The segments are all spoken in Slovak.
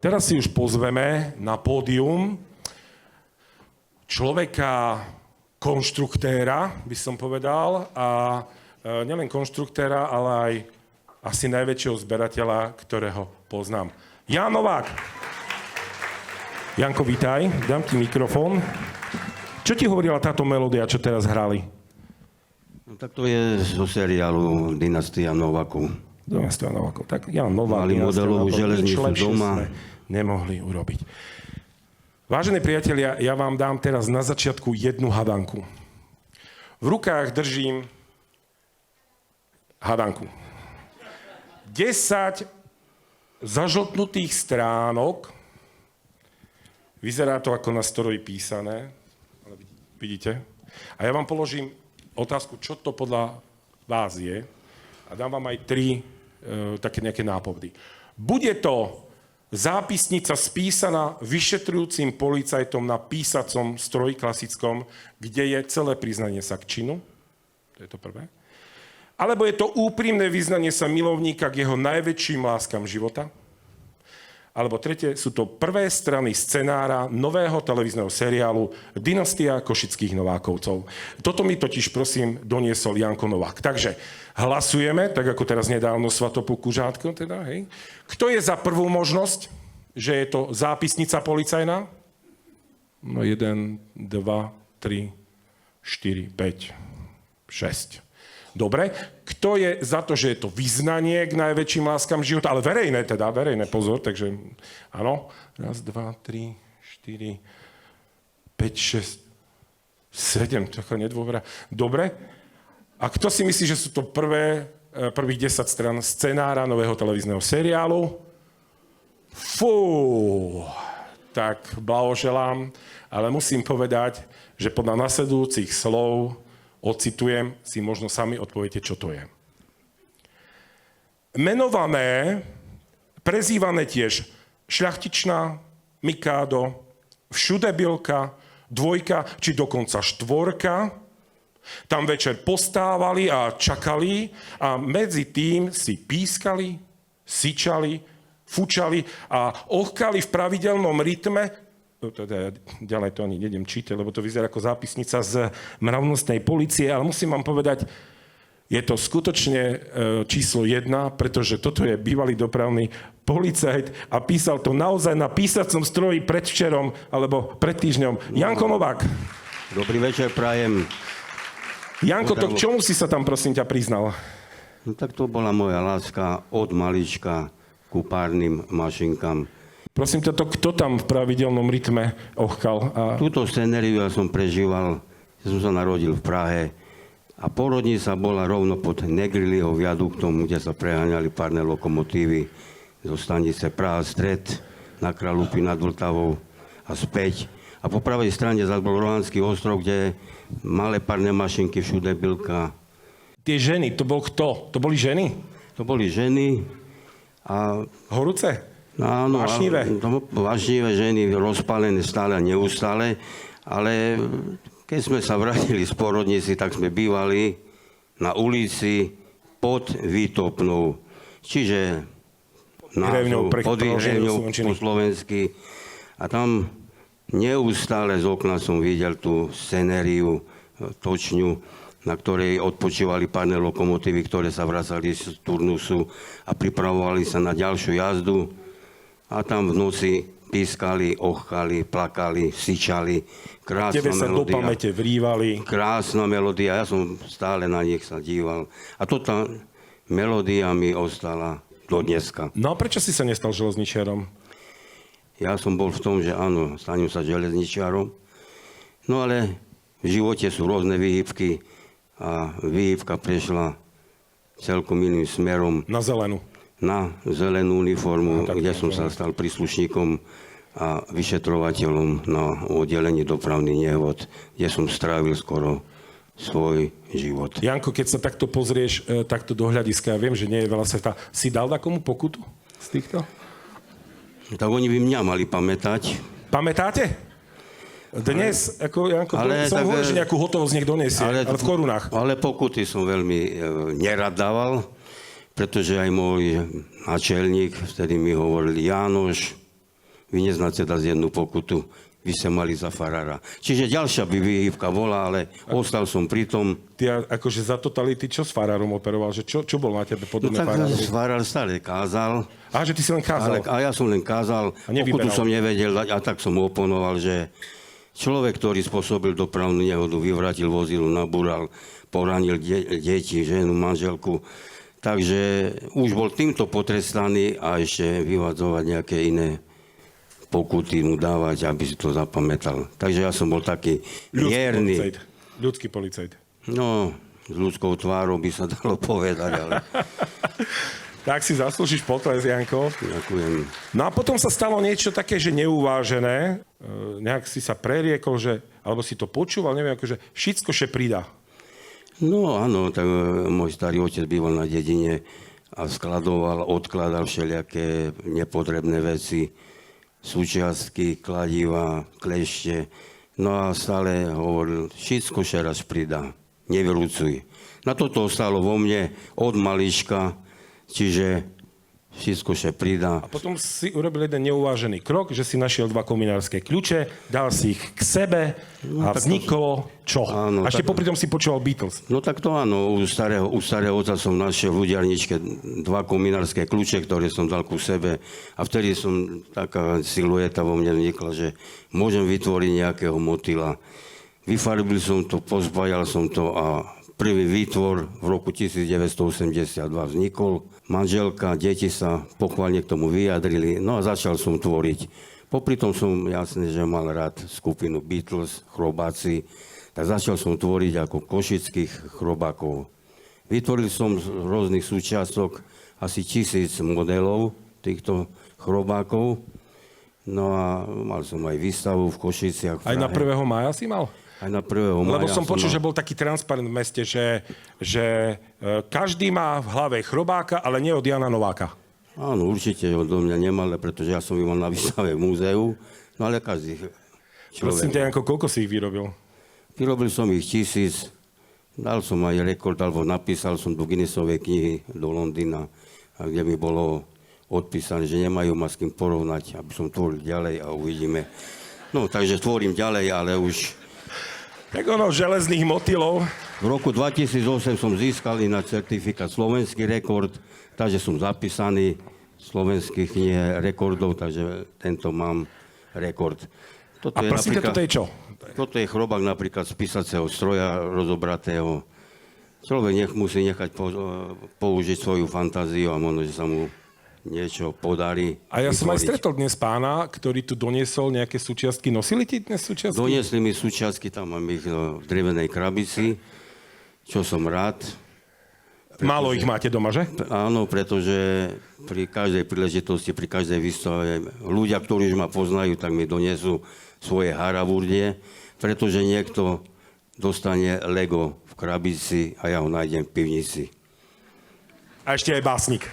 Teraz si už pozveme na pódium človeka konštruktéra, by som povedal, a nielen konštruktéra, ale aj asi najväčšieho zberateľa, ktorého poznám. Ján Novák. Janko, vítaj, dám ti mikrofón. Čo ti hovorila táto melódia, čo teraz hrali? No, tak to je zo seriálu Dynastia Novákov. Dynastia Novákov. Tak Ján Novák, mali modelovú železnicu doma. Nemohli urobiť. Vážení priatelia, ja vám dám teraz na začiatku jednu hadanku. V rukách držím hadanku. 10 zažltnutých stránok. Vyzerá to ako na stroji písané. Vidíte? A ja vám položím otázku, čo to podľa vás je. A dám vám aj 3 také nejaké nápovedy. Bude to zápisnica spísaná vyšetrujúcim policajtom na písacom stroji klasickom, kde je celé priznanie sa k činu. To je to prvé. Alebo je to úprimné vyznanie sa milovníka k jeho najväčším láskam života. Alebo tretie, sú to prvé strany scenára nového televízneho seriálu Dynastia Košických Novákovcov. Toto mi totiž, prosím, doniesol Janko Novák. Takže hlasujeme, tak ako teraz nedávno Svatopluk Kužátko, teda, hej. Kto je za prvú možnosť, že je to zápisnica policajná? No 1, 2, 3, 4, 5, 6. Dobre. Kto je za to, že je to vyznanie k najväčším láskam života, ale verejné teda, verejné, pozor, takže áno. 1, 2, 3, 4, 5, 6, 7, taká nedôvera. Dobre. A kto si myslí, že sú to prvých 10 strán scenára nového televízneho seriálu? Fú, tak blahoželám, ale musím povedať, že podľa nasledujúcich slov ocitujem, si možno sami odpoviete, čo to je. Menované, prezývané tiež šľachtičná, Mikádo, všudebilka, dvojka, či dokonca štvorka, tam večer postávali a čakali a medzi tým si pískali, syčali, fučali a ohkali v pravidelnom rytme. Teda ďalej to ani nejdem čítať, lebo to vyzerá ako zápisnica z mravnostnej polície, ale musím vám povedať, je to skutočne číslo 1, pretože toto je bývalý dopravný policajt a písal to naozaj na písacom stroji predvčerom alebo pred týždňom. Janko Novák. Dobrý večer, prajem. Janko, to k čomu si sa tam, prosím ťa, priznal? No tak to bola moja láska od malička ku párnym mašinkám. Prosím ťa, to kto tam v pravidelnom rytme ohkal? Túto scenériu ja som prežíval, ja som sa narodil v Prahe a porodnica bola rovno pod Negriliho viaduktom, kde sa preháňali párne lokomotívy zo stanice Praha Stred na Kralupy nad Vltavou a späť. A po pravej strane zase bol Rohanský ostrov, kde malé párne mašinky, všude bylka. Tie ženy, to bol kto? To boli ženy? To boli ženy a... Horúce? Áno, vášnivé ženy, rozpálené stále a neustále, ale keď sme sa vrátili z porodnici, tak sme bývali na ulici pod Výtopnou, čiže pod Výhrevňou po slovensky. A tam neustále z okna som videl tú scenériu, točňu, na ktorej odpočívali párne lokomotívy, ktoré sa vracali z turnusu a pripravovali sa na ďalšiu jazdu. A tam v noci pískali, ochkali, plakali, syčali. Krásna tebe sa melódia. Do pamäte vrívali. Krásna melódia, ja som stále na nich sa díval. A toto melódia mi ostala do dneska. No a prečo si sa nestal železničiarom? Ja som bol v tom, že áno, stanem sa železničiarom. No ale v živote sú rôzne výhybky a výhybka prešla celkom iným smerom. Na zelenú. Na zelenú uniformu, kde som sa stal príslušníkom a vyšetrovateľom na oddelení dopravných nehôd, kde som strávil skoro svoj život. Janko, keď sa takto pozrieš, takto do hľadiska, ja viem, že nie je veľa sveta, si dal takomu pokutu z týchto? Tak oni by mňa mali pamätať. Pamätáte? Dnes, ako Janko, som hovoril, že nejakú hotovosť nech donesie, ale v korunách. Ale pokuty som veľmi nerad dával, pretože aj môj náčelník, vtedy mi hovoril Jánoš, vy neznáte dať jednu pokutu, vy ste mali za farára. Čiže ďalšia by vyhýbka bola, ale ostal som pri tom. Ty akože za totality čo s farárom operoval? Že čo bol na tebe No podobné tak farárovi? farár stále kázal, Že ty si len kázal. a ja som len kázal, A nevyberal. pokutu som nevedel dať, a tak som mu oponoval, že človek, ktorý spôsobil dopravnú nehodu, vyvrátil vozidlo, nabúral, poranil deti, ženu, manželku, takže už bol týmto potrestaný a ešte vyvadzovať nejaké iné pokuty mu dávať, aby si to zapamätal. Takže ja som bol taký mierny. Ľudský policajt. No, s ľudskou tvárou by sa dalo povedať, ale Tak si zaslúžiš potles, Janko. ďakujem. No a potom sa stalo niečo také, že neuvážené. Nejak si sa preriekol, že, alebo si to počúval, neviem, akože všetko še pridá. No áno, tak môj starý otec býval na dedine a skladoval, odkladal všelijaké nepotrebné veci, súčiastky, kladiva, klešte. No a stále hovoril, všetko še raz pridá, nevylucuj. Na toto ostalo vo mne od malička, čiže všetko še pridá. A potom si urobil jeden neuvážený krok, že si našiel 2 kominárske kľúče, dal si ich k sebe a vzniklo čo? Áno, a ešte tak- popri tom si počúval Beatles. No tak to áno, u starého otca som našiel v ľudiarničke 2 kominárske kľúče, ktoré som dal ku sebe a vtedy som, taká silueta vo mne vznikla, že môžem vytvoriť nejakého motýla. Vyfarbil som to, pozbajal som to a prvý výtvor v roku 1982 vznikol. Manželka, deti sa pochválne k tomu vyjadrili, no a začal som tvoriť. Popri tom som jasne, že mal rád skupinu Beatles, Chrobáci, tak začal som tvoriť ako košických chrobákov. Vytvoril som z rôznych súčiastok asi 1000 modelov týchto chrobákov. No a mal som aj výstavu v Košiciach. Aj na 1. mája si mal? Aj na 1. mája. Lebo som počul, mal- že bol taký transparent v meste, že každý má v hlave chrobáka, ale nie od Jana Nováka. Áno, určite odo mňa nemal, pretože ja som ju mal na výstave v múzeu, no ale každý Prosím človek. ťa, Janko, koľko si ich vyrobil? Vyrobil som ich 1000, dal som aj rekord, alebo napísal som do Guinnessovej knihy do Londýna, a kde mi bolo odpísané, že nemajú ma s kým porovnať, aby som tvoril ďalej a uvidíme. No, takže tvorím ďalej, ale už Tak ono, železných motýlov. v roku 2008 som získal na certifikát slovenský rekord, takže som zapísaný v slovenských knihe rekordov, takže tento mám rekord. Toto A prosím ťa, toto je čo? Toto je chrobák napríklad z písaceho stroja rozobratého. Človek musí nechať použiť svoju fantáziu a možno, že sa mu niečo podarí. A ja som aj vytvoriť. stretol dnes pána, ktorý tu doniesol nejaké súčiastky. Nosili ti dnes súčiastky? Doniesli mi súčiastky, tam mám ich v drevenej krabici, čo som rád. Málo ich máte doma, že? Áno, pretože pri každej príležitosti, pri každej výstave, ľudia, ktorí už ma poznajú, tak mi donesú svoje haravurdie, pretože niekto dostane Lego v krabici a ja ho nájdem v pivnici. A ešte aj básnik.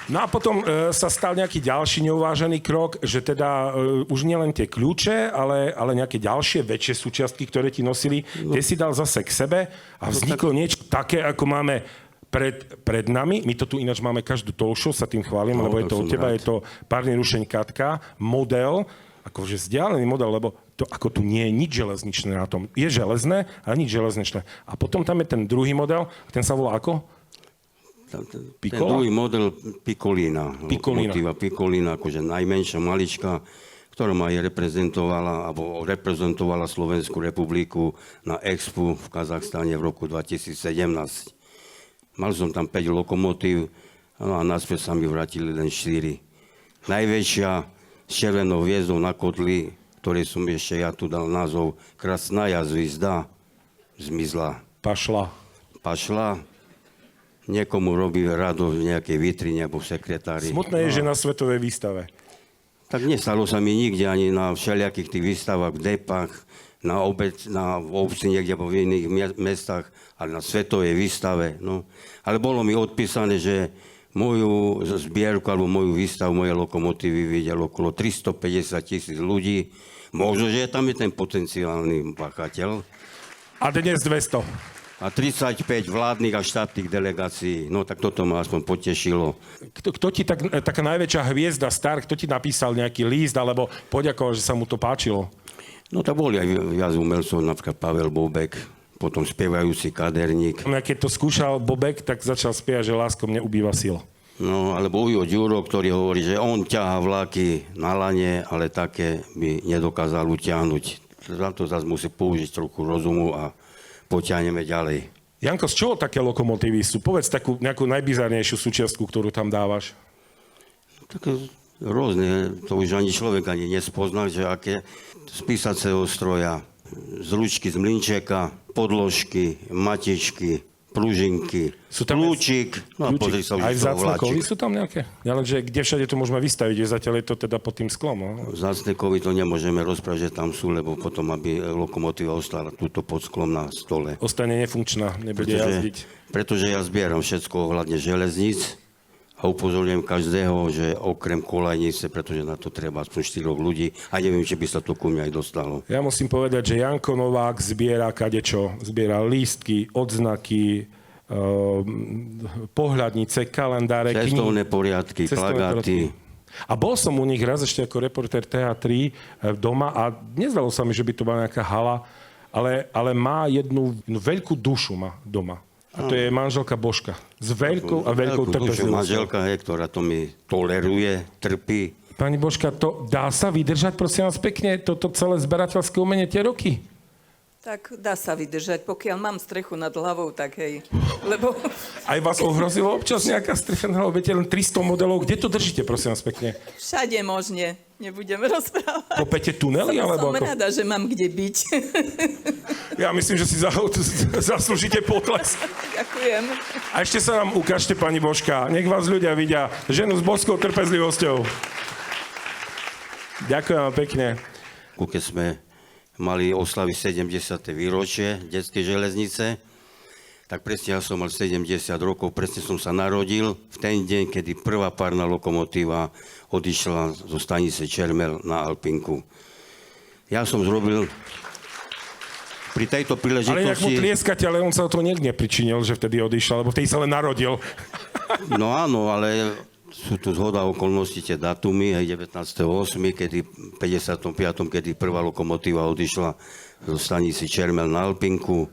No a potom sa stal nejaký ďalší neuvážený krok, že teda už nielen tie kľúče, ale nejaké ďalšie väčšie súčiastky, ktoré ti nosili, tie si dal zase k sebe a vzniklo niečo také, ako máme pred nami. My to tu ináč máme každú talk show, sa tým chválim, No, lebo je to to od som teba, rád. je to párny rušeň Katka, model, akože vzdialený model, lebo to ako tu nie je nič železničné na tom. Je železné, ale nič železničné. A potom tam je ten druhý model, ten sa volá ako? Ten Piccola? druhý model Piccolina. Piccolina. Lokomotíva Piccolina, akože najmenšia malička, ktorá ma aj reprezentovala Slovenskú republiku na Expu v Kazachstane v roku 2017. Mal som tam 5 lokomotív, no a naspäť sa mi vrátili len 4. Najväčšia s červenou hviezdou na kotli, ktorej som ešte ja tu dal názov Krasnaja zvizda, zmizla. Pašla. Niekomu robí radosť v nejakej vitrine alebo v sekretári. Smutné je, že na svetovej výstave. Tak nestalo sa mi nikde ani na všelijakých tých výstavách v Depách, v obci niekde v iných mestách, ale na svetovej výstave. No. Ale bolo mi odpísané, že moju zbierku alebo moju výstavu, moje lokomotívy videlo okolo 350 000 ľudí. Možno, že tam je ten potenciálny páchateľ. A dnes 200. a 35 vládnych a štátnych delegácií. No tak toto ma aspoň potešilo. Kto ti taká najväčšia hviezda, star, kto ti napísal nejaký list, alebo poďakoval, že sa mu to páčilo? No tak boli aj viac umelcov, napríklad Pavel Bobek, potom spievajúci kaderník. Keď to skúšal Bobek, tak začal spievať, že lásko mne ubýva sila. No, alebo Ujo Ďuro, ktorý hovorí, že on ťahá vlaky na lane, ale také by nedokázal utiahnuť. Za to zase musí použiť trochu rozumu a potiahneme ďalej. Janko, z čoho také lokomotívy sú? Povedz takú nejakú najbizarnejšiu súčiastku, ktorú tam dávaš. Také rôzne, to už ani človek ani nespozná, že aké z písacieho stroja, z ručky, z mlynčeka, podložky, matičky, pružinky, kľúčik, no a pozri sa už aj z toho vzácne kovy vláčik. sú tam nejaké? Ja len, že kde všade to môžeme vystaviť, že zatiaľ je to teda pod tým sklom. No? Vzácne kovy to nemôžeme rozprávať, že tam sú, lebo potom, aby lokomotíva ostala túto pod sklom na stole. Ostane nefunkčná, nebude jazdiť. Pretože ja zbieram všetko ohľadne železníc a upozorňujem každého, že okrem kolajnice, pretože na to treba aspoň 4 ľudí a neviem, či by sa to ku mne aj dostalo. Ja musím povedať, že Janko Novák zbiera kadečo. Zbiera lístky, odznaky, pohľadnice, kalendáre, Cestovné poriadky, plagáty. A bol som u nich raz ešte ako reportér TA3 doma a nezdalo sa mi, že by to bola nejaká hala, ale má jednu veľkú dušu má doma. A to je manželka Božka. S veľkou a veľkou trpezlivosťou. Manželka je, ktorá to mi toleruje, trpí. Pani Božka, to dá sa vydržať, prosím vás pekne, toto celé zberateľské umenie tie roky? Tak dá sa vydržať, pokiaľ mám strechu nad hlavou, tak hej. Lebo Aj vás ohrozilo občas nejaká strecha? Viete, len 300 modelov. Kde to držíte, prosím vás pekne? všade možne, nebudeme rozprávať. Kopete tunely, alebo Som ako? rada, že mám kde byť. Ja myslím, že si zaslúžite potlesk. Ďakujem. A ešte sa nám ukážte, pani Božka. Nech vás ľudia vidia. Ženu s božskou trpezlivosťou. Ďakujem vám pekne. Keď sme mali oslaviť 70. výročie detskej železnice, tak presne ja som mal 70 rokov, presne som sa narodil v ten deň, kedy prvá párna lokomotíva odišla zo stanice Čermel na Alpinku. Ja som zrobil pri tejto Ale nejak mu príležitosti... tlieskate, ale on sa o to niekde nepričinil, že vtedy odišiel, lebo vtedy sa len narodil. No áno, ale sú tu zhoda okolností, tie datumy, aj 19.8., kedy v 55., kedy prvá lokomotíva odišla zo stanici Čermel na Alpinku.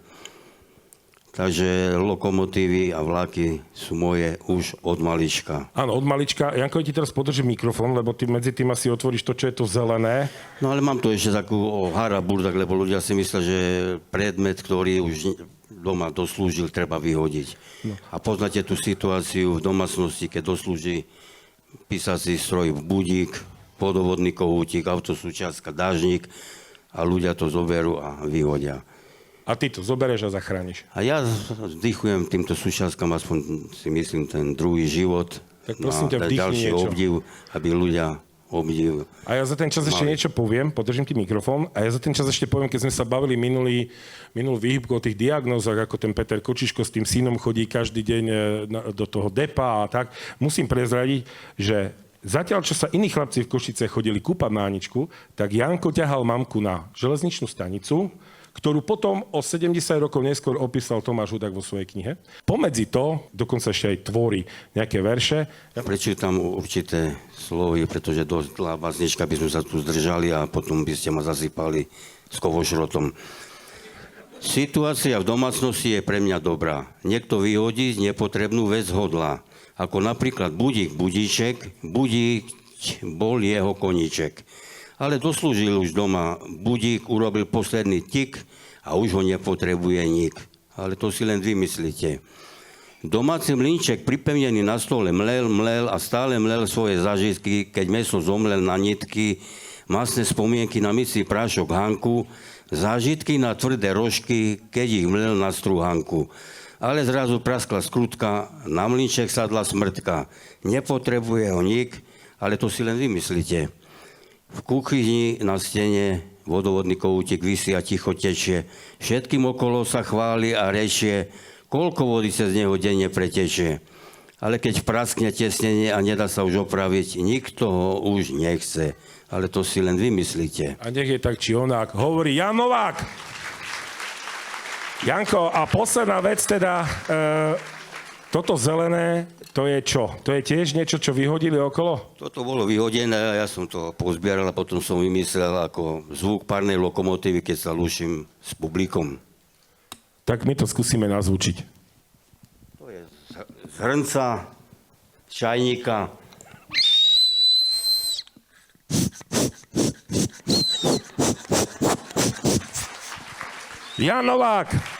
Takže lokomotívy a vlaky sú moje už od malička. Áno, od malička. Janko, ti teraz podržím mikrofón, lebo ty medzi tým asi otvoríš to, čo je to zelené. No ale mám tu ešte takú haraburdak, lebo ľudia si myslia, že predmet, ktorý už doma doslúžil, treba vyhodiť. No. A poznáte tú situáciu v domácnosti, keď doslúži písací stroj, budík, vodovodný kohútik, autosúčiastka, dážnik a ľudia to zoberú a vyhodia. A ty to zoberieš a zachrániš. A ja vzdychujem týmto súčiastkám aspoň si myslím ten druhý život. Tak prosím ťa, vdychni ďalší niečo. obdiv, aby ľudia obdiv. A ja za ten čas ešte niečo poviem, podržím ti mikrofón, a ja za ten čas ešte poviem, keď sme sa bavili minulú výhybku o tých diagnózach, ako ten Peter Kočiško s tým synom chodí každý deň do toho depa a tak, musím prezradiť, že zatiaľ, čo sa iní chlapci v Košice chodili kúpať na Aničku, tak Janko ťahal mamku na železničnú stanicu, ktorú potom o 70 rokov neskôr opísal Tomáš Hudák vo svojej knihe. Pomedzi to, dokonca ešte aj tvorí nejaké verše. Prečítam určité slovy, pretože dosť vaznička by sme sa tu zdržali a potom by ste ma zasypali s kovošrotom. Situácia v domácnosti je pre mňa dobrá. Niekto vyhodí nepotrebnú vec hodlá. Ako napríklad budíček, budík bol jeho koníček. Ale doslúžil už doma budík, urobil posledný tik a už ho nepotrebuje nik. Ale to si len vymyslíte. Domáci mlynček pripevnený na stole mlel a stále mlel svoje zážitky, keď mäso zomlel na nitky, masné spomienky na mycí prášok Hanku, zážitky na tvrdé rožky, keď ich mlel na strúhanku. Ale zrazu praskla skrutka, na mlynček sadla smrtka. Nepotrebuje ho nik, ale to si len vymyslíte. V kuchyni na stene vodovodný kohútik visí a ticho tečie. Všetkým okolo sa chváli a rečie, koľko vody sa z neho denne pretečie. Ale keď praskne tesnenie a nedá sa už opraviť, nikto ho už nechce. Ale to si len vymyslíte. A nech je tak či onák. Hovorí Jan Novák. Janko, a posledná vec teda, toto zelené, to je čo? To je tiež niečo, čo vyhodili okolo? Toto bolo vyhodené a ja som to pozbieral a potom som vymyslel ako zvuk párnej lokomotívy, keď sa lúšim s publikom. Tak my to skúsime nazvučiť. To je z hrnca, čajníka. Jan Novák!